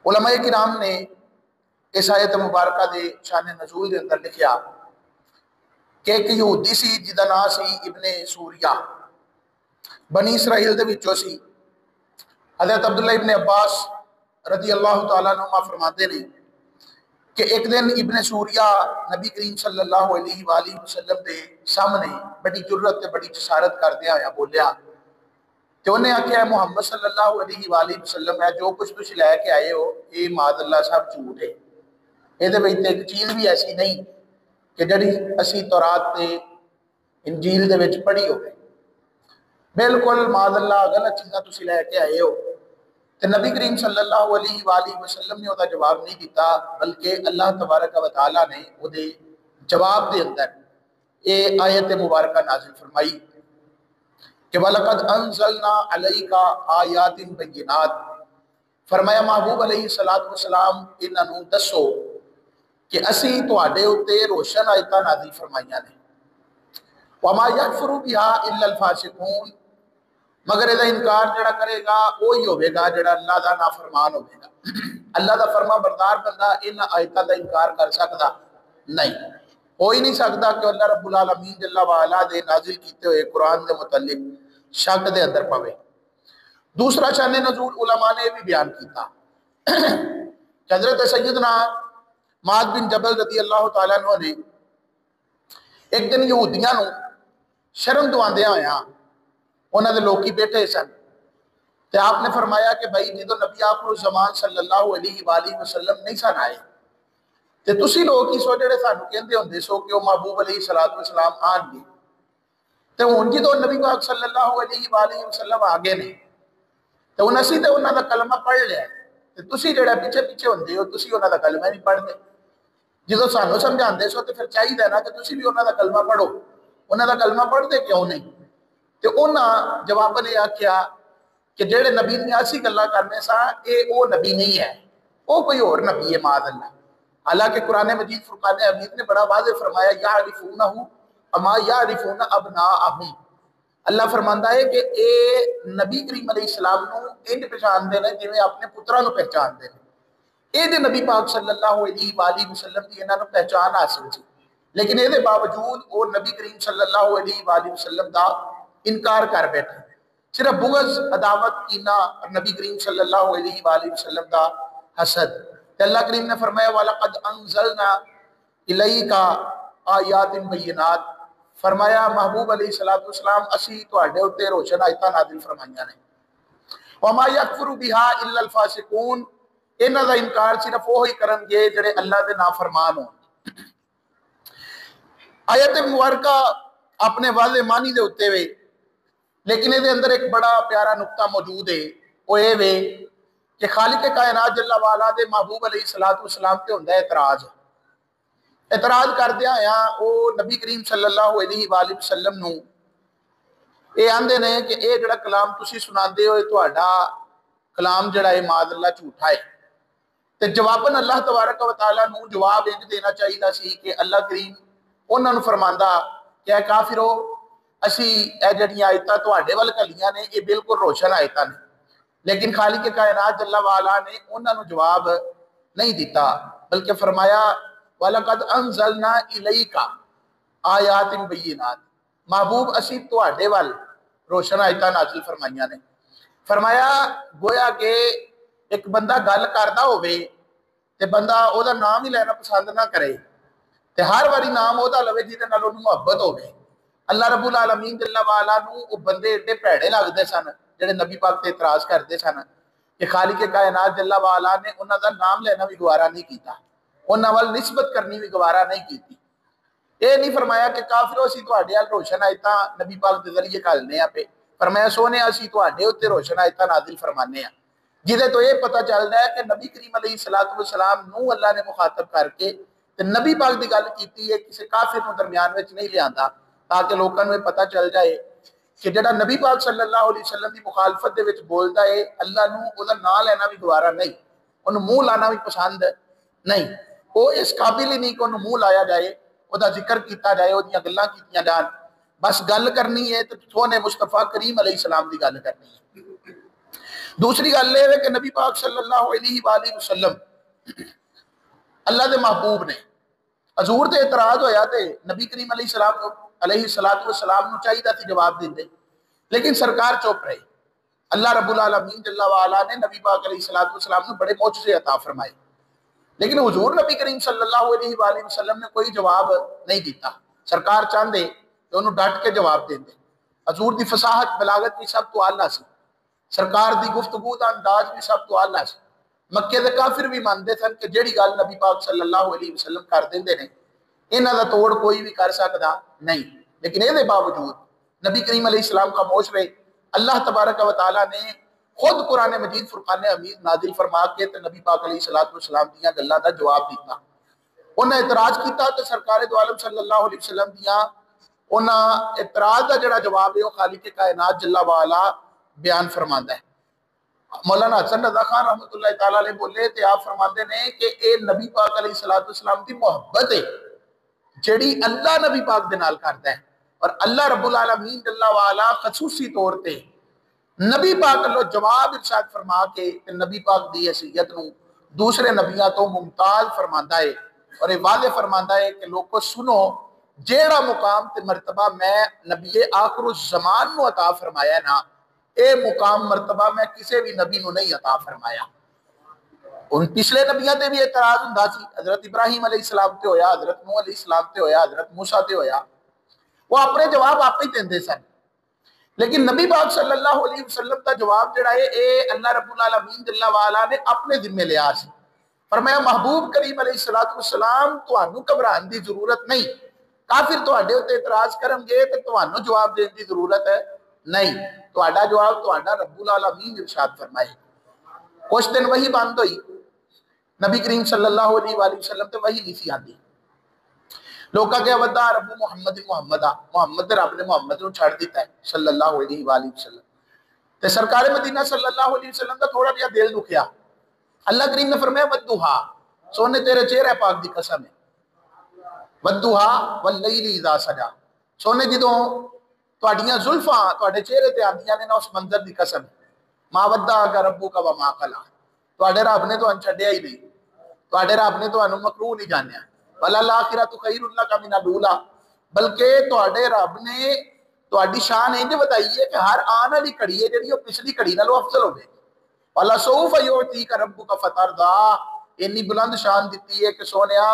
علماء کرام نے اس آیت مبارکہ دے شان نزول دے اندر لکھیا کہ ایک یہودی سی جدا نام سی ابن سوریہ، بنی اسرائیل دے وچوں سی۔ حضرت عبداللہ ابن عباس رضی اللہ تعالیٰ عنہ فرماتے ہیں کہ ایک دن ابن سوریہ نبی کریم صلی اللہ علیہ وآلہ وسلم دے سامنے بڑی جرت تے بڑی جسارت کر دیا بولیا کہ انہیں آکھیا محمد صلی اللہ علیہ وآلہ وسلم ہے جو کچھ تسی لے کے آئے ہو یہ معاذ اللہ صاحب جھوٹ ہے، یہ ایک چیز بھی ایسی نہیں کہ جڑی اسی تورات تے انجیل دے وچ پڑھی ہوئے، بالکل معاذ اللہ غلط چیزاں تسی لے کے آئے ہو۔ تو نبی کریم صلی اللہ علیہ وآلہ وسلم نے وہ جواب نہیں دیتا، بلکہ اللہ تبارک و تعالیٰ نے وہ جواب دے اندر یہ آیت مبارکہ نازل فرمائی کہ وَلَقَدْ أَنزَلْنَا عَلَيْكَ آيَاتٍ بَيِّنَاتٍ، فرمایا محبوب علیہ السلام انہوں دسو کہ اسی تواڈے اُتے روشن آیتاں نازل فرمائیاں نے۔ وَمَا يَكْفُرُ بِهَا إِلَّا الْفَاسِقُونَ، مگر یہ انکار جڑا کرے گا وہی ہوئے گا جڑا اللہ دا نافرمان ہوئے گا۔ اللہ دا فرما بردار بندہ ان آیتاں دا انکار کر سکتا نہیں، ہو ہی نہیں سکتا کہ اللہ رب العالمین جل وعلا دے نازل کیتے ہوئے قرآن دے متعلق شک دے اندر پوے۔ دوسرا شان نزول علماء نے بھی بیان کیتا کہ حضرت سیدنا معاذ بن جبل رضی اللہ تعالیٰ عنہ نے ایک دن یہودیاں نو شرم دواندے آیا، انہوں نے لوکی بیٹھے سن، تو آپ نے فرمایا کہ بھائی جدو نبی آخر الزمان صلی اللہ علیہ وآلہ وسلم نہیں سن آئے تو تسی لوگ کی سو جڑے سانو کہندے ہوندے سو کہ وہ محبوب علیہ السلام آن گے، تو ان جدو نبی پاک صلی اللہ علیہ وآلہ وسلم آگے نے تو انہوں نے تو انہوں دا کلمہ پڑھ لیا تو تسی جڑا پیچھے پیچھے ہوندے ہو تسی انہوں دا کلمہ نہیں پڑھ دے، جدو سانو سمجھاندے سو تو پھر چاہیے نا کہ تسی بھی انہوں دا کلمہ پڑھو، انہوں دا کلمہ پڑھ دے کیوں نہیں؟ تو انہاں جواب نے آکھیا کہ جڑے نبی نے ایسی گلاں کرنے سا اے او نبی نہیں ہے، او کوئی اور نبی ہے معاذ اللہ۔ حالانکہ قرآن مجید فرقان حمید نے بڑا واضح فرمایا یعرفونہ اما یعرفون ابناءہم، اللہ فرماندا ہے کہ اے نبی کریم علیہ السلام نو انج پہچان دے نے جویں اپنے پتراں نو پہچان دے نے، اے دے نبی پاک صلی اللہ علیہ وآلہ وسلم دی انہاں نو پہچان حاصل سی، لیکن اے دے باوجود وہ نبی کریم صلی اللہ علیہ وآلہ وسلم دا انکار کر بیٹھے، صرف بغض عداوت کینہ اور نبی کریم صلی اللہ علیہ وآلہ وسلم دا حسد۔ کہ اللہ کریم نے فرمایا وَلَقَدْ أَنزَلْنَا إِلَيْكَ آيَاتٍ بَيِّنَاتٍ، فرمایا محبوب علیہ السلام اسی تواڈے اُتے روشن آیتاں نازل فرمائیاں نے۔ وَمَا يَكْفُرُ بِهَا إِلَّا الْفَاسِقُونَ، انہاں دا انکار صرف وہی کرن گے جڑے اللہ دے نافرمان ہون۔ آیت مبارکہ اپنے واضح معنی دے اُتے وے، لیکن یہ اندر ایک بڑا پیارا نقطہ موجود ہے، وہ یہ وے کہ خالق کائنات جل وعلا دے محبوب علیہ السلام تے ہوندا اعتراض کر دیا وہ نبی کریم صلی اللہ علیہ وآلہ وسلم نو یہ آندے نے کہ اے جڑا کلام تسی سناندے ہو تہاڈا کلام جڑا ہے معاذ اللہ جھوٹا ہے، تے جواباً اللہ تبارک و تعالیٰ نو جواب ایک دینا چاہیے سی کہ اللہ کریم انہاں نو فرماندا کہ اے کافرو اسی اے جڑیاں آیتاں تواڈے ول کلیاں نے یہ بالکل روشن آیتاں نے، لیکن خالق کائنات جل وعلا نے انہاں نو جواب نہیں دیتا، بلکہ فرمایا وَلَقَدْ أَنزَلْنَا إِلَيْكَ آیَاتٍ بَيِّنَاتٍ، محبوب اسی تواڈے ول روشن آیتاں نازل فرمائیاں نے۔ فرمایا گویا کہ ایک بندہ گل کردا ہوے تے بندہ او دا نام ہی لینا پسند نہ کرے تے ہر واری نام او دا لوے جہدے نال اونوں محبت ہوے۔ اللہ رب العالمین جل وعلا نو وہ بندے ایڈے پیڑے لگتے سن جڑے نبی پاک تے اعتراض کرتے سن کہ خالق کائنات جل وعلا نے انہاں دا نام لینا بھی گوارا نہیں کیتا، انہاں ول نسبت کرنی بھی گوارا نہیں کیتی۔ یہ نہیں فرمایا کہ کافرو اسی تواڈے ال روشن آیتاں نبی پاک دے ذریعے گھلنے پہ، فرمایا سونے اسی تواڈے اوتے روشن آیتاں نازل فرمانے ہیں، جہدے تو یہ پتہ چلدا ہے کہ نبی کریم علیہ السلام نو اللہ نے مخاطب کر کے تے نبی پاک دی گل کیتی ہے، کسی کافر نو درمیان وچ نہیں لیاندا، تاکہ لوگوں کو پتہ چل جائے کہ جڑا نبی پاک صلی اللہ علیہ وسلم دی مخالفت دے وچ بولدا ہے اللہ نو او دا نام لینا بھی گوارا نہیں، انہوں منہ لانا بھی پسند نہیں، وہ اس قابل ہی نہیں کہ انہوں منہ لایا جائے، او دا ذکر کیتا جائے، او دیاں گلاں کیتیاں جان، بس گل کرنی ہے تو سونے مصطفیٰ کریم علیہ السلام دی گل کرنی ہے۔ دوسری گل یہ ہے کہ نبی پاک صلی اللہ علیہ وآلہ وسلم اللہ دے محبوب نے، حضور تے اعتراض ہویا تے نبی کریم علیہ السلام نو چاہیے تھی جواب دیں، لیکن سرکار چپ رہے۔ اللہ رب العالمین جل وعلا نے نبی پاک علیہ السلام نے بڑے معجزے عطا فرمائے، لیکن حضور نبی کریم صلی اللہ علیہ وآلہ وسلم نے کوئی جواب نہیں دیتا۔ سرکار چاہندے کہ انہوں ڈٹ کے جواب دیں دے۔ حضور دی فصاحت بلاغت بھی سب تو اعلیٰ سی، سرکار دی گفتگو دا انداز بھی سب تو اعلیٰ سی۔ مکے دے کافر بھی مانتے سن کہ جیڑی گل نبی پاک صلی اللہ علیہ وسلم کر دیندے نے انہاں دا توڑ کوئی بھی کر سکدا نہیں، لیکن اے دے باوجود نبی کریم علیہ السلام کا معاشرے اللہ تبارک و تعالیٰ نے خود قرآن مجید فرقان حمید نازل فرما کے تے نبی پاک علیہ السلام دیاں گلاں دا جواب دیتا۔ انہاں اعتراض کیتا تو سرکار دو عالم صلی اللہ علیہ وسلم دیاں انہاں اعتراض دا جڑا جواب ہے وہ خالق کائنات جل وعلا بیان فرماندا ہے۔ مولانا حسن رضا خان رحمۃ اللہ تعالیٰ علیہ بولے تے آپ فرماندے نے کہ اے نبی پاک علیہ السلام دی محبت ہے جیڑی اللہ نبی پاک دے نال کردا ہے، اور اللہ رب العالمین جل وعلا خصوصی طور تے نبی پاک اللہ جواب ارشاد فرما کے نبی پاک دی حیثیت نو دوسرے نبیاں تو ممتاز فرماندا ہے، اور یہ واضح فرماندا ہے کہ لوگوں سنو جیڑا مقام تے مرتبہ میں نبی آخر الزمان نو عطا فرمایا ہے نا، اے مقام مرتبہ میں کسی بھی نبی نو نہیں عطا فرمایا۔ ان پچھلے نبیاں تے بھی اعتراض ہوندا سی، حضرت ابراہیم علیہ السلام تے ہویا، حضرت نوح علیہ السلام تے ہویا، حضرت موسیٰ تے ہویا، وہ اپنے جواب آپ ہی دیندے سن، لیکن نبی پاک صلی اللہ علیہ وسلم کا جواب جڑا ہے اے اللہ رب العالمین جل وعلا نے اپنے ذمہ لیا سی۔ فرمایا محبوب کریم علیہ السلام تانوں گھبران دی ضرورت نہیں، کافر تواڈے تے اعتراض کرن گے تے تانوں جواب دین دی ضرورت ہے نہیں، تہاڈا جواب تہاڈا رب العالمین ارشاد فرمائے۔ کچھ دن وہی بند ہوئی، نبی کریم صلی اللہ علیہ وآلہ وسلم تے وہی نہیں سی آندی۔ لوگ کہا ودا رب محمد محمد رب نے محمد نو چھڑ دیتا ہے صلی اللہ علیہ وآلہ وسلم۔ تے سرکار مدینہ صلی اللہ علیہ وسلم کا تھوڑا جہا دل دکھیا، اللہ کریم نے فرمایا ودھوہا، سونے تیرے چہرے پاک دی قسم ہے، ودھوہا واللیل اذا سجا، سونے جدوں تواڈیاں زلفاں تواڈے چہرے تے آندیاں نے نا اس منظر دی قسم ہے، ما ودعک ربک وما قلی، تواڈے رب نے تانوں چھڈیا ہی نہیں، تواڈے رب نے تانوں مکروہ نہیں جانیا، وَلَلْآخِرَةُ خَيْرٌ لَكَ مِنَ الْأُولَىٰ، بلکہ تواڈے رب نے تواڈی شان انج بتائی ہے کہ ہر آن والی گھڑی ہے جڑی وہ پچھلی گھڑی نالوں افضل ہوے، وَلَسَوْفَ يُعْطِيكَ رَبُّكَ فَتَرْضَىٰ، اتنی بلند شان دیتی ہے کہ سونیا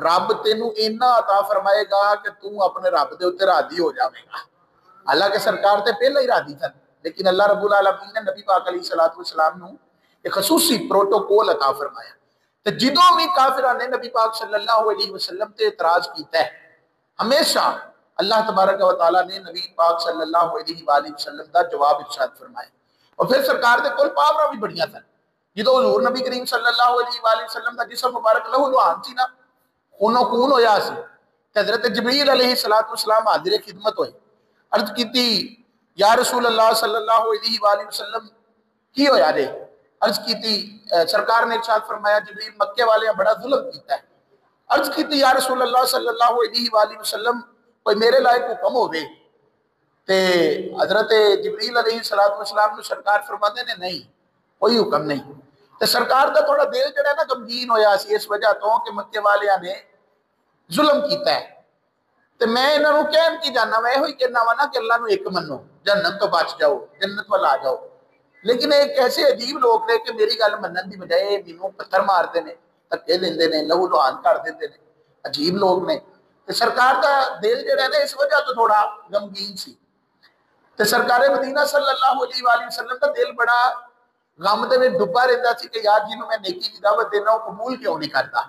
رب تینوں اینا عطا فرمائے گا کہ تو اپنے رب دے اوتے راضی ہو جاویں گا۔ حالانکہ سرکار تے پہلے ہی راضی تھا، لیکن اللہ رب العالمین نے نبی پاک علیہ السلام نو ایک خصوصی پروٹوکول عطا فرمایا، تو جدوں بھی کافران نے نبی پاک صلی اللہ علیہ وسلم تے اعتراض کیتا ہے، ہمیشہ اللہ تبارک و تعالیٰ نے نبی پاک صلی اللہ علیہ وآلہ وسلم دا جواب ارشاد فرمایا۔ اور پھر سرکار دے کول پاوراں بھی بڑیاں تھن، جدوں حضور نبی کریم صلی اللہ علیہ وآلہ وسلم دا جسم مبارک لہو لہان سی نا، خونو خون ہویا سی، تے حضرت جبریل علیہ السلام حاضر خدمت ہوئے، عرض کیتی یا رسول اللہ صلی اللہ علیہ وآلہ وسلم کی ہویا دے؟ عرض کیتی، سرکار نے ارشاد فرمایا جبریل مکے والے بڑا ظلم کیتا ہے۔ عرض کیتی یا رسول اللہ صلی اللہ علیہ وآلہ وسلم کوئی میرے لائق حکم ہوئے؟ تے حضرت جبریل علیہ السلام نے سرکار فرماتے نے نہیں کوئی حکم نہیں۔ تے سرکار دا تھوڑا دل جڑا نا غمگین ہویا سی اس وجہ تو کہ مکے والیاں نے ظلم کیتا ہے، تے میں انہاں نوں کہن کی جاننا، میں ہوئی کہنا وا نا کہ اللہ نو ایک منو، جنت تو بچ جاؤ، جنت والا آ جاؤ، لیکن ایک ایسے عجیب لوگ نے کہ میری گل منن دی بجائے مینوں پتھر مارتے نے، دھکے دیندے نے، لہو لہان کر دیندے نے، عجیب لوگ نے۔ تے سرکار دا دل جڑا نا اس وجہ تو تھوڑا غمگین سی، تے سرکار مدینہ صلی اللہ علیہ وآلہ وسلم دا دل بڑا غم دے وچ ڈبا رہندا سی کہ یار جنوں میں نیکی دی دعوت دینا وہ قبول کیوں نہیں کرتا۔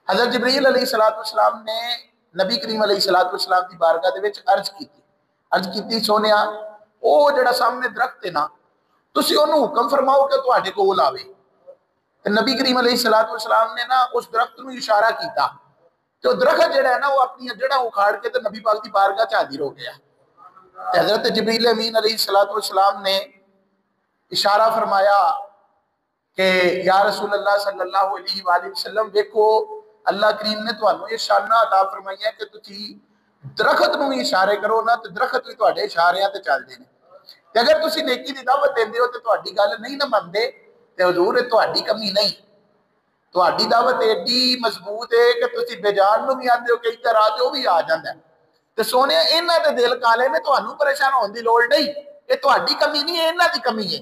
حضرت جبریل علیہ السلام نے نبی کریم علیہ السلام دی بارگاہ دے وچ عرض کیتی سونیا او جڑا سامنے درخت ہے نا تسی انہوں حکم فرماؤ کہ تواڈے کول آوے۔ تے نبی کریم علیہ السلام نے نا اس درخت نو اشارہ کیتا، تو درخت جڑا ہے نا وہ اپنی جڑاں اکھاڑ کے تے نبی پاک دی بارگاہ چ حاضر ہو گیا۔ تے حضرت جبریل امین علیہ السلام نے اشارہ فرمایا کہ یا رسول اللہ صلی اللہ علیہ وآلہ وسلم دیکھو اللہ کریم نے تانوں یہ شانہ عطا فرمائی ہے کہ تسی درخت نو بھی اشارے کرو نا تے درخت بھی تواڈے اشاریاں تے چل دے نے۔ ਤੇ ਅਗਰ ਤੁਸੀਂ ਨੇਕੀ ਦੀ ਦਾਵਤ ਦਿੰਦੇ ਹੋ ਤੇ ਤੁਹਾਡੀ ਗੱਲ ਨਹੀਂ ਨਾ ਮੰਨਦੇ ਤੇ ਹਜ਼ੂਰ ਇਹ ਤੁਹਾਡੀ ਕਮੀ ਨਹੀਂ, ਤੁਹਾਡੀ ਦਾਵਤ ਏਡੀ ਮਜ਼ਬੂਤ ਹੈ ਕਿ ਤੁਸੀਂ ਬੇਜਾਨ ਨੂੰ ਵੀ ਆਂਦੇ ਹੋ ਕਿ ਇੱਧਰ ਆ ਤੇ ਉਹ ਵੀ ਆ ਜਾਂਦਾ। ਤੇ ਸੋਹਣੇ ਇਹਨਾਂ ਦੇ ਦਿਲ ਕਾਲੇ ਨੇ, ਤੁਹਾਨੂੰ ਪਰੇਸ਼ਾਨ ਹੋਣ ਦੀ ਲੋੜ ਨਹੀਂ, ਇਹ ਤੁਹਾਡੀ ਕਮੀ ਨਹੀਂ, ਇਹਨਾਂ ਦੀ ਕਮੀ ਹੈ।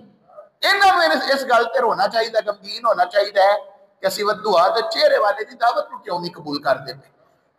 ਇਹਨਾਂ ਨੂੰ ਇਸ ਗੱਲ ਤੇ ਰੋਣਾ ਚਾਹੀਦਾ, ਗਮਗੀਨ ਹੋਣਾ ਚਾਹੀਦਾ ਹੈ ਕਿ ਅਸੀਂ ਵਦੁਆ ਤੇ ਚਿਹਰੇ ਵਾਲੇ ਦੀ ਦਾਵਤ ਨੂੰ ਕਿਉਂ ਨਹੀਂ ਕਬੂਲ ਕਰਦੇ ਪਏ।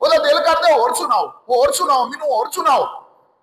ਉਹਦਾ ਦਿਲ ਕਰਦਾ ਹੋਰ ਸੁਣਾਓ ਮੈਨੂੰ ਹੋਰ ਸੁਣਾਓ।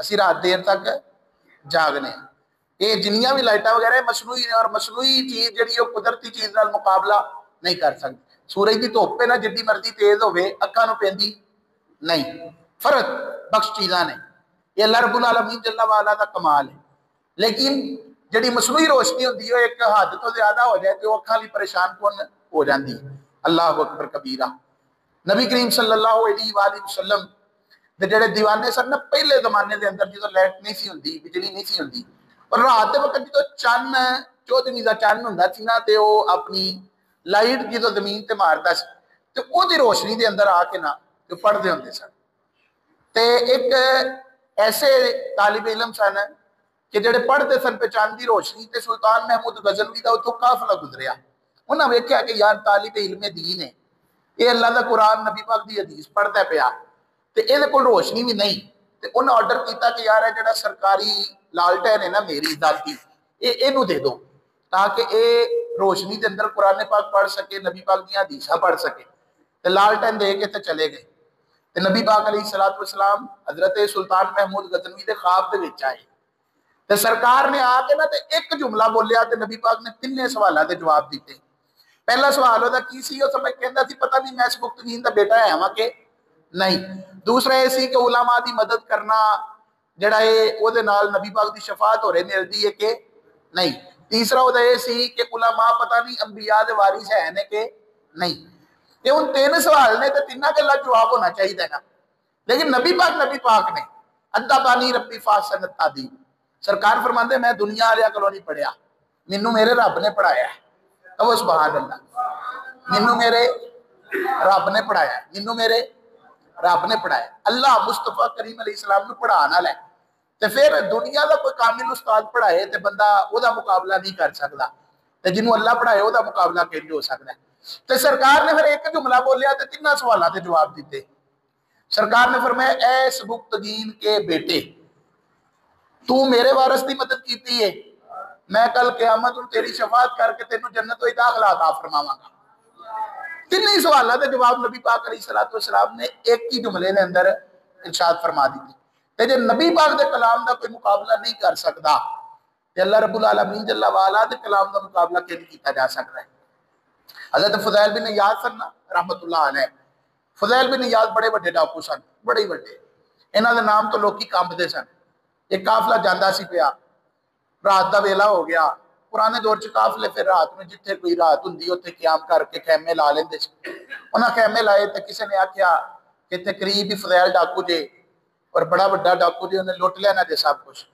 اسی رات دیر تک جاگنے. یہ جنیاں بھی لائٹاں وغیرہ مصنوعی نے, اور مصنوعی چیز جڑی ہے قدرتی چیز نال مقابلہ نہیں کر سکتی. سورج کی دھوپ پہ نہ جتنی مرضی تیز ہوے اکھاں نوں پیندی نہیں. فرق بخش چیزاں نے, یہ اللہ رب العالمین جل وعلا دا کمال ہے. لیکن جڑی مصنوعی روشنی ہوندی ہے ایک حد تو زیادہ ہو جائے تو اکھاں لی پریشان کون ہو جاندی. اللہ اکبر کبیرہ. نبی کریم صلی اللہ علیہ وآلہ وسلم دے جڑے دیوانے سن نا پہلے زمانے دے اندر جدوں لائٹ نہیں سی ہوندی, بجلی نہیں سی ہوندی, اور رات دے وقت جدوں چن چودھویں دا چن ہوندا سی نا تے او اپنی لائٹ جدوں زمین تے ماردا سی تے او دی روشنی دے اندر آ کے نا تے پڑھدے ہوندے سن. تے ایک ایسے طالب علم سن کہ جڑے پڑھتے سن پہ چاند دی روشنی تے سلطان محمود غزنوی دا اتوں قافلہ گزریا. انہاں ویکھیا کہ یار طالب علم دین ہے, یہ اللہ دا قرآن نبی پاک دی حدیث پڑھتا پیا تے اے دے کول روشنی بھی نہیں, تے انہاں آرڈر کیتا کہ یار جڑا سرکاری لالٹین ہے نا میری ذاتی اینو دے دو تاکہ اے روشنی دے اندر قرآن پاک پڑھ سکے, نبی پاک دی حدیثاں پڑھ سکے. تے لالٹین دے کے تے چلے گئے. تے نبی پاک علیہ الصلوۃ والسلام حضرت سلطان محمود غزنوی دے خواب دے وچ آئے تے سرکار نے آ کے نا تے ایک جملہ بولیا تے نبی پاک نے تینے سوالات دے جواب دیتے. پہلا سوال ہوتا کی سی, وہ سمجھ کہندا سی پتہ نہیں میں اس مختین دا بیٹا ہے ہاں کہ نہیں. دوسرا یہ سی کہ علماء دی مدد کرنا جڑا ہے او دے نال نبی پاک دی شفاعت ہو رہے ملدی ہے کہ نہیں. تیسرا ہوتا یہ سی کہ علماء پتہ نہیں انبیاء دے وارث ہیں نے کہ نہیں. یہ ان تین سوال نے تے تیناں گلاں جواب ہونا چاہیے نا. لیکن نبی پاک نے ادبانی ربی فاحسن التادیب, سرکار فرماندے میں دنیا والے کولوں نہیں پڑھیا, مینوں میرے رب نے پڑھایا ہے. تو سبحان اللہ, مینوں میرے رب نے پڑھایا ہے, مینوں میرے رب نے پڑھایا. اللہ مصطفیٰ کریم علیہ السلام نے پڑھانا ہے تے پھر دنیا دا کوئی کامل استاد پڑھائے تے بندہ او دا مقابلہ نہیں کر سکتا, تے جنوں اللہ پڑھائے او دا مقابلہ کیسے ہو سکتا ہے. تے سرکار نے پھر ایک جملہ بولیا تے تینوں سوالات دے جواب دیتے. سرکار نے فرمایا اے سبکتگین کے بیٹے, تو میرے وارث دی مدد کیتی ہے, میں کل قیامت تیری شفاعت کر کے تینوں جنت و داخلہ عطا فرماواں گا. تینوں سوالات دے جواب نبی پاک علیہ الصلوۃ والسلام نے ایک ہی جملے دے اندر ارشاد فرما دیتی. تے جے نبی پاک دے کلام دا کوئی مقابلہ نہیں کر سکتا تے اللہ رب العالمین جل وعلا دے کلام دا مقابلہ کیسے کیتا جا سکتا ہے. حضرت فضیل بن ایاض سن رحمت اللہ علیہ, فضیل بن ایاض بڑے بڑے ڈاکو سن, بڑے بڑے, انہاں دے نام تو لوکی کانپدے سن. ایک قافلہ جاندا سی پیا, رات دا ویلا ہو گیا. پرانے دور چ قافلے پھر رات میں جتھے کوئی رات ہوندی اوتھے قیام کر کے خیمے لا لیندے سی. انہاں خیمے لائے تے کسے نے آکھیا کہ تے قریب ہی فضیل ڈاکو جے اور بڑا بڑا ڈاکو جے, انہیں لٹ لینا جے سب کچھ.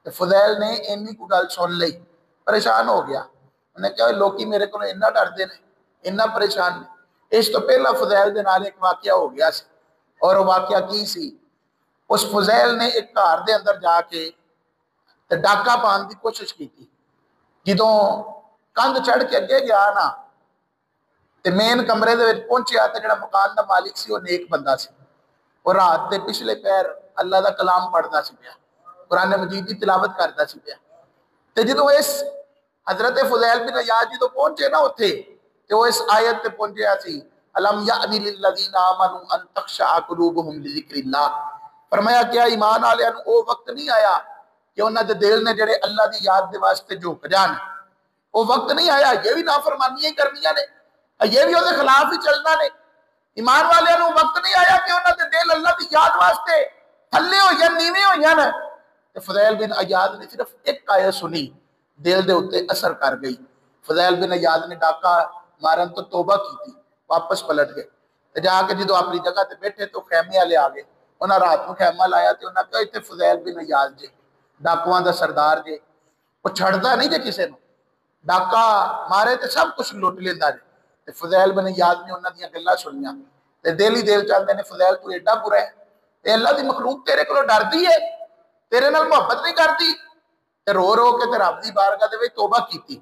تے فضیل نے اینی کو گل سن لئی, پریشان ہو گیا. انہیں کہا لوکی میرے کو اتنا ڈردے نے, اتنا پریشان نے. اس تو پہلا فضیل دے نال ایک واقعہ ہو گیا سی, اور وہ واقعہ کی سی, اس فضیل نے ایک گھر دے اندر جا کے تے ڈاکا پان دی کوشش کی تھی. جدوں کندھ چڑھ کے اگے گیا نا تے مین کمرے دے وچ پہنچیا تے جڑا مکان دا مالک سی وہ نیک بندہ سی, اور رات دے پچھلے پیر اللہ دا کلام پڑھدا سی پیا, قرآن مجید دی تلاوت کردا سی پیا. تے جدوں اس حضرت فضیل بن ایاض جدوں پہنچے نا اوتھے تے وہ اس آیت تے پہنچیا سی الم یأنی للذین آمنوا ان تخشع قلوبہم لذکر اللہ. فرمایا کیا ایمان والےاں نوں او وقت نہیں آیا کہ انہاں دے دل نے جڑے اللہ دی یاد دے واسطے جھک جان, وہ وقت نہیں آیا. یہ بھی نافرمانیاں ہی کرنیاں نے, یہ بھی ਉਹਦੇ خلاف ہی چلنا نے. ایمان والےاں نوں وقت نہیں آیا کہ انہاں دے دل اللہ دی یاد واسطے تھلے ہو یا نیویں ہو جان. تے فضیل بن ایاض نے صرف ایک آیت سنی, دل دے اوتے اثر کر گئی. فضیل بن ایاض نے ڈاکا مارن تو توبہ کی تھی, واپس پلٹ گئے. تے جا کے جدوں اپنی جگہ تے بیٹھے تو خیمے والے آ گئے. انہاں رات کو خیمہ لایا تے انہاں کہا اتنے فضیل بن ایاض جے, ڈاکواں دا سردار جے, وہ چھڑدا نہیں جے کسے نوں, ڈاکا مارے تے سب کچھ لٹ لیندا جے. تے فضیل بن ایاض نے انہاں دیاں گلاں سنیاں تے دل ہی دل چاہندے نے فضیل تو ایڈا برا ہے, تے اللہ دی مخلوق تیرے کولوں ڈردی ہے, تیرے نال محبت نہیں کرتی. تے رو رو کے تے رب دی بارگاہ دے وچ توبہ کیتی,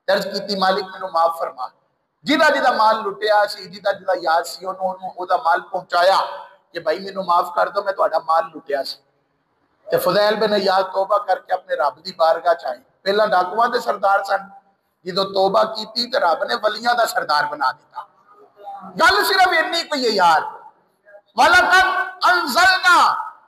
درج کیتی مالک مینوں معاف فرما. جہاں جہاں مال لٹیا سی, جہاں جہاں یاد سی انہوں او دا مال پہنچایا کہ بھائی مینوں معاف کر دو, میں تہاڈا مال لٹیا سی. تے فضیل بن ایاض توبہ کر کے اپنے رب دی بارگاہ چائے. پہلا ڈاکواں دے سردار سن, جدوں توبہ کیتی تے رب نے ولیاں دا سردار بنا دیتا. گل صرف اتنی کوئی ہے یار, وَلَقَدْ أَنزَلْنَا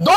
2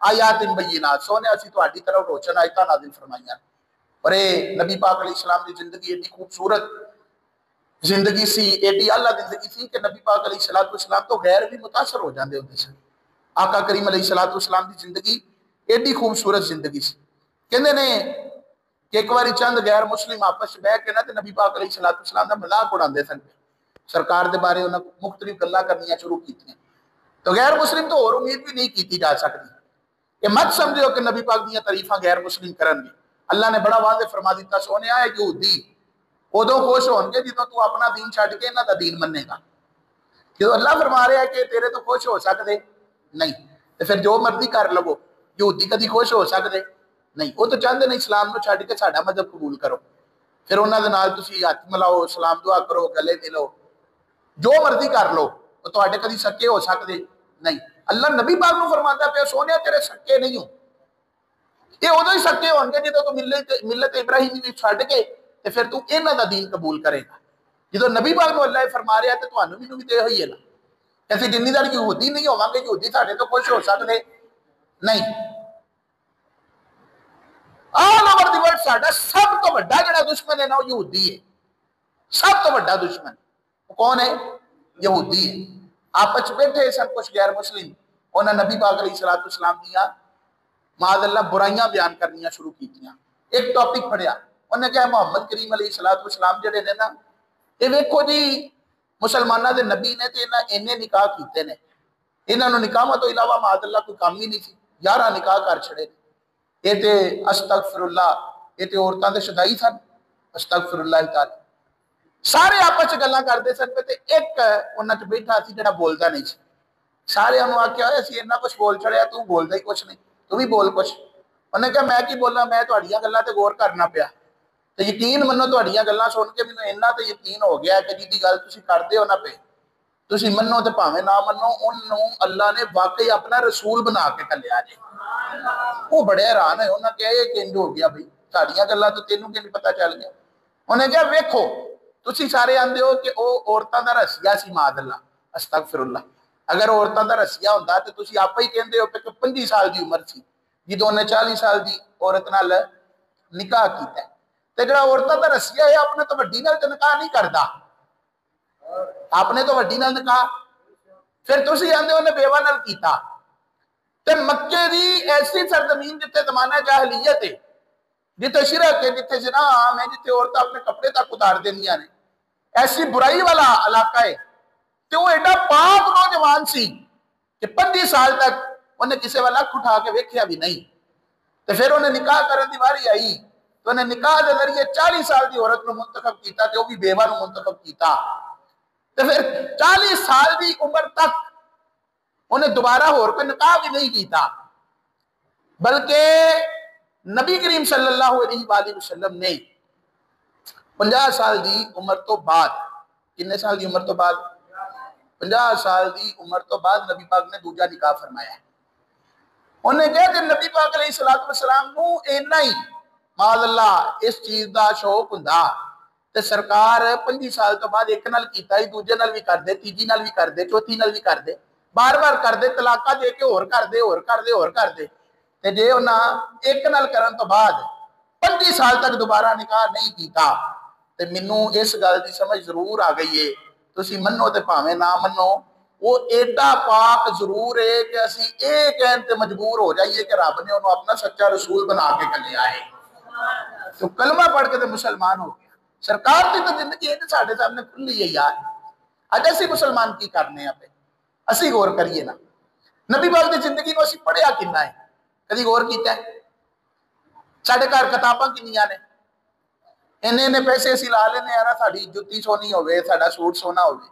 آیات بینات سونے اسی تہاڈی طرف روشن آیتاں نازل فرمائیاں اور اے نبی پاک علیہ السلام دی زندگی ایڈی خوبصورت زندگی سی ایڈی اعلیٰ زندگی سی کہ نبی پاک علیہ السلام تو غیر بھی متاثر ہو جاندے ہوندے سن آقا کریم علیہ السلام دی زندگی ایڈی خوبصورت زندگی سی کہندے نے کہ ایک باری چند غیر مسلم آپس بہ کے نا تے نبی پاک علیہ السلام دا مذاق اڑاندے سن سرکار دے بارے انہاں مختلف گلاں کرنیاں شروع کیتیاں تو غیر مسلم تو اور امید بھی نہیں کیتی جا سکتی کہ مت سمجھو کہ نبی پاک دیاں تعریفاں غیر مسلم کرن گے اللہ نے بڑا واضح فرما دیتا سونے آئے یہودی ادو خوش ہون گے جدوں تو اپنا دین چھڈ کے انہاں دا دین مننے گا جدوں اللہ فرما رہا ہے کہ تیرے تو خوش ہو سکدے نہیں تو پھر جو مرضی کر لو یہودی کدی خوش ہو سکدے نہیں وہ تو چاہتے ہیں اسلام نو چھڈ کے ساڈا مذہب قبول کرو پھر انہاں دے نال تسی ہاتھ ملاؤ سلام دعا کرو گلے ملو جو مرضی کر لو وہ تہاڈے کدی سکے ہو سکدے نہیں اللہ نبی پاک نو فرماتا پیا سونے تیرے سکے نہیں ہو یہ ادو ہی سکے ہون گے جدوں تو ملت ابراہیمی بھی چھڈ کے تے پھر تو انہاں دا دین قبول کرے گا جدوں نبی پاک نو اللہ فرما رہا ہے تے تانوں مینوں بھی تے ہوئی ہے نا ایسے جنی دیر یہودی نہیں ہوواں گے یہودی ساڈے تو خوش ہو سکدے نہیں آل اوور دی ورلڈ ساڈا سب تو بڑا جڑا دشمن ہے نا وہ یہودی ہے سب تو بڑا دشمن وہ کون ہے یہودی ہے آپس بیٹھے سن کچھ غیر مسلم انہاں نبی پاک علیہ السلام دیاں معاذ اللہ برائیاں بیان کرنیاں شروع کیتیاں ایک ٹاپک پڑھیا انہوں نے کہا محمد کریم علیہ السلام جڑے نے نا یہ ویکھو جی مسلمانہ دے نبی نے تے انہیں نکاح کیتے نے انہاں نو نکاح تو علاوہ معاذ اللہ کوئی کام ہی نہیں سی 11 نکاح کر چھڑے یہ تے استغفر اللہ یہ تے عورتاں دے شدائی سن استغفر اللہ تعالی سارے آپس گلاں کردے سن تے ایک انہاں چ بیٹھا سی جڑا بولدا نہیں سی سارے انہوں آکھیا ہویا سی اتنا کچھ بول چھڑیا تو بولدا ہی کچھ نہیں تو بھی بول کچھ انہوں نے کہا میں کی بولا میں تہاڈیاں گلاں تے غور کرنا پیا تے یقین منو تہاڈیاں گلاں سن کے مینوں اتنا تے یقین ہو گیا کہ جی گل تسی کردے ہو نا پے تسی منو تے بھاویں نہ منو انہوں اللہ نے واقعی اپنا رسول بنا کے گھلیا جی وہ بڑے حیران ہے انہوں نے کہا یہ کنج ہو گیا بھائی ساڈیاں گلاں تو تینوں کنج پتہ چل گیا انہوں نے کہا ویکھو تسی سارے آندے ہو کہ او عورتاں دا رسیا سی معاذ اللہ استغفر اللہ اگر عورتاں دا رسیا ہوندا تے تسی آپے ہی کہندے ہو کہ 25 سال دی عمر سی جدوں نے 40 سال دی عورت نال نکاح کیتا ہے تے جڑا عورتاں دا رسیا ہے اپنے تو وڈی نال نکاح نہیں کردا اپنے تو وڈی نال نکاح پھر تسی آندے ہو نے بیوہ نال کیتا تے مکے دی ایسی سرزمین جتے زمانہ جاہلیت ہے جتے شرک ہے جتے زنا عام ہے جتے عورتیں اپنے کپڑے تک اتار دیندیاں نے ایسی برائی والا علاقہ ہے کہ وہ ایڈا پاک نوجوان سی کہ 25 سال تک انہیں کسی والا لکھ اٹھا کے ویکھیا بھی نہیں تو پھر انہیں نکاح کرن دی واری آئی تو انہیں نکاح دے ذریعے 40 سال دی عورت نو منتخب کیتا تے وہ بھی بیوہ نو منتخب کیتا تو پھر 40 سال دی عمر تک انہیں دوبارہ ہور کوئی نکاح بھی نہیں کیتا بلکہ نبی کریم صلی اللہ علیہ وآلہ وسلم نے 50 سال دی عمر تو بعد کتنے سال دی عمر تو بعد 50 سال دی عمر تو بعد نبی پاک نے دوجا نکاح فرمایا ہے انہیں کہا کہ نبی پاک علیہ السلام نو اینا ہی معاذ اللہ اس چیز دا شوق ہوندا تے سرکار 25 سال تو بعد ایک نال کیتا ہی دوجے نال بھی کر دے تیجی نال بھی کر دے چوتھی نال بھی کر دے بار بار کر دے طلاقہ دے کے اور کر دے اور کر دے اور کر دے تے جے انہاں ایک نال کرن تو بعد 25 سال تک دوبارہ نکاح نہیں کیتا تے مینوں اس گل دی سمجھ ضرور آ گئی ہے تسی منو تے بھاویں نہ منو وہ ایڈا پاک ضرور ہے کہ اسی ایک کہن تے مجبور ہو جائیے کہ رب نے انہوں اپنا سچا رسول بنا کے گھلیا ہے تو کلمہ پڑھ کے تے مسلمان ہو گیا سرکار دی تو زندگی ہے ساڈے سامنے کھلی ہے یار اج اسی مسلمان کی کرنے ہیں پہ اسی غور کریے نا نبی پاک دی زندگی نو اسی پڑھیا کنا ہے کدی غور کیتا ہے ساڈے گھر کتاباں کنیاں نے انہیں پیسے اسی لا لینے ہیں نا ساڈی جُتی سونی ہوئے ساڈا سوٹ سونا ہوئے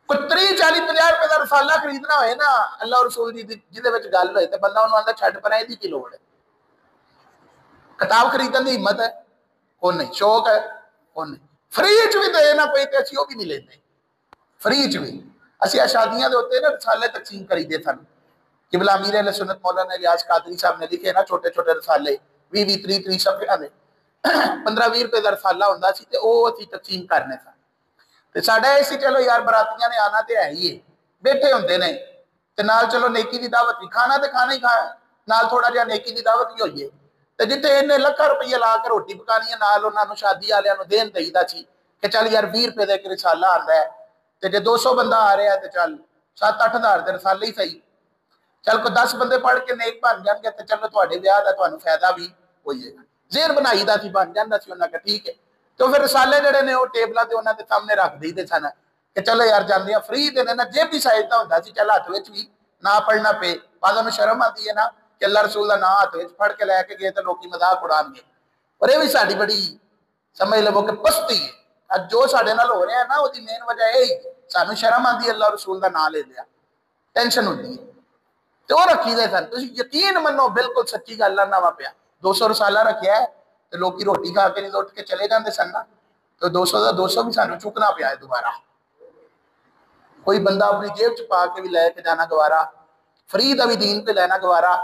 کوئی 30 40 50 روپے کا رسالہ خریدنا ہوئے نا اللہ اور رسول دی جدے وچ گل ہوئے تے بندہ انہوں آندا چھڈ پرائے دی کی لوڑ ہے کتاب خریدن دی ہمت ہے کون نہیں شوق ہے کون نہیں فری چ بھی دے نا کوئی تے اسی وہ بھی نہیں لیندے فری چ بھی اسی شادیاں دے ہوتے نا رسالے تقسیم کری دے سن قبلہ امیر اہل سنت مولانا ریاض قادری صاحب نے لکھے نا چھوٹے چھوٹے رسالے 20 30 صفحے دے 15 روپے کا رسالہ ہوندا سی تے او اسی تقسیم کرنے سن تے ساڈا اسی چلو یار براتیاں نے آنا تے ہے ہی ہے بیٹھے ہوندے نے تے نال چلو نیکی دی دعوت بھی کھانا تے کھانا ہی کھانا نال تھوڑا جہا نیکی دی دعوت بھی ہوئی ہے تے جتنے انہیں لکھاں روپیے لا کے روٹی پکانی ہے نال انہاں نوں شادی والےاں نوں دین دئی دا سی کہ چل یار 20 روپے دا ایک رسالہ آندا ہے تے جے 200 بندہ آ رہا ہے تے چل 7-8 ہزار دے رسالے ہی صحیح چل کو 10 بندے پڑھ کے نیک بن جان گے تے چلو تواڈے ویاہ دا تانوں فائدہ بھی ہوئے گا ذہن بنائی دا سی بن جاندا سی انہاں کہ ٹھیک ہے تو پھر رسالے جڑے نے وہ ٹیبلاں تے انہاں دے سامنے رکھ دئی دے سن کہ چلو یار جاندیاں فری دے نے نا جے بھی سائزدہ ہوندا سی چل ہاتھ وچ بھی نہ پڑھنا پے بعضاں نوں شرم آتی ہے نا کہ اللہ رسول دا نام ہاتھ وچ پڑھ کے لے کے گئے تے لوکی مذاق اڑان گے اور یہ بھی ساڈی بڑی سمجھ لو کہ پستی ہے اج جو ساڈے نال ہو رہا ہے نا وہ مین وجہ یہی سانوں شرم آندی اللہ رسول دا نام لے لیا ٹینشن ہوندی ہے تو وہ رکھی دے سن تسی یقین منو بالکل سچی گل نہ وا پیا 200 رسالہ رکھیا ہے تو لوکی روٹی کھا کے نہیں اٹھ کے چلے جاندے سن نا تو 200 دا 200 بھی سانوں چکنا پیا ہے دوبارہ کوئی بندہ اپنی جیب چ پا کے بھی لے کے جانا گوارا فری دا بھی دین پہ لینا گوارا